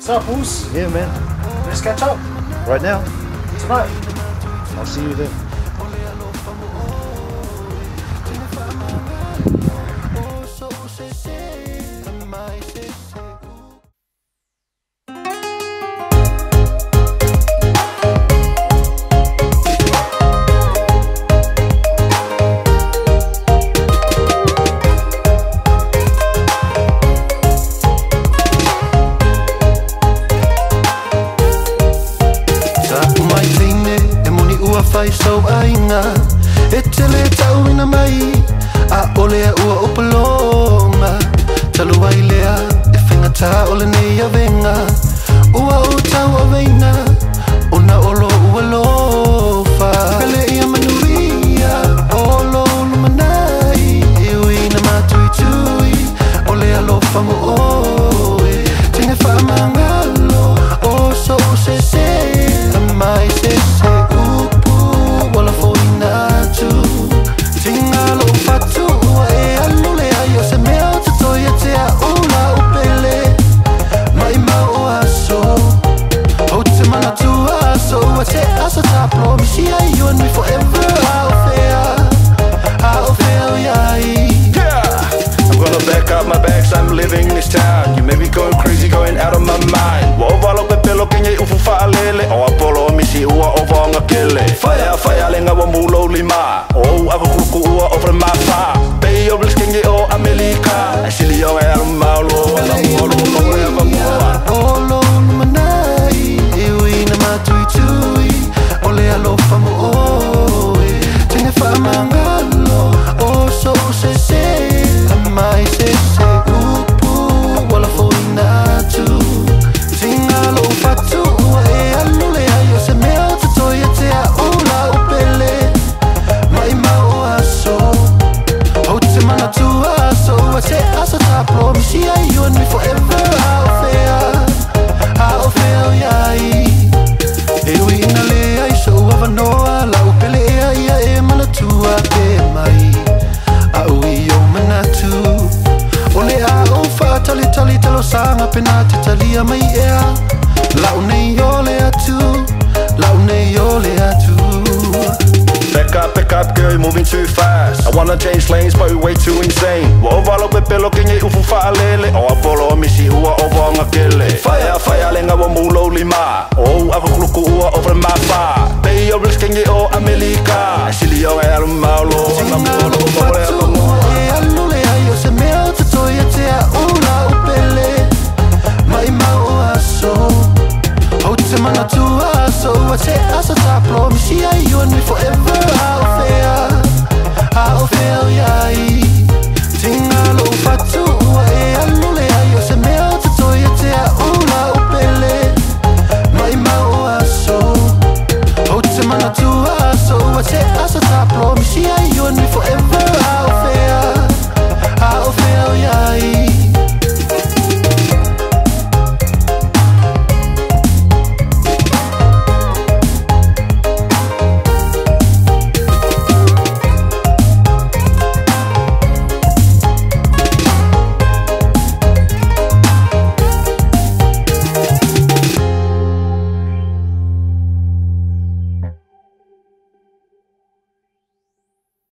What's up, Boos? Yeah, man. Let's catch up. Right now. Tonight. I'll see you there. Fai so ainga e tele tau ina mai a ole ua opalonga talu ai lea e whenga tā ole nei a venga ua o tau a veina ona olo ua lofa pele ia manuia olo lumanai e uina matui tui ole alofa mo oe tine whamangalo o so se se amai se se wala foina tu tinga lo fatu e alule ayo se mea tutoia te a ola upele mai mau aso o te mana tu aso a te asa ta promise ya you and me forever how fair yai. I'm gonna back up my bags, I'm living this town. You may be going crazy, going out of my mind. Wa ovalo pepe lo kenye ufu faalele o apolo misi ua ovonga kele. Fire lenga wa mulo lima. O ava kuku ua over my fa. Pay oblis kenye o Amerika. Asili o el malo la molo forever more. Olo manai e uina matui tui ole alofa mo oe tine whamangalo o so se se amai se se upu wala foina tu tinga lo fatu e alule ayo se mea tutoia te a ola upele mai mau aso o te mana tu aso a te asa ta promise ya you and me forever how fair yai e uina le ai so ava noa la upele ea ia e mana tua te mai a ui o manatu ole a o fa tali talo sanga pena te talia mai ea la unei ole atu la unei ole atu. Back up, girl, you're moving too fast. I wanna change lanes, but you're way too insane. Wa ovalo pepe lo kenye ufu faalele o apolo misi ua ovonga kele. Fire lenga wa mulo lima. O ava kuluku ua over my fa. Pay oblis kenye o Amerika. Asili o el malo la molo forever more. E alule ayo se mea tutoia te a ola upele mai mau aso o te mana tu aso a te asa ta promise ya you and me forever how fair yai tinga lo fatu e alule ayo se mea tutoia te a ola upele mai mau aso o te mana tu aso a te asa ta promise ya you and me forever how fair yai.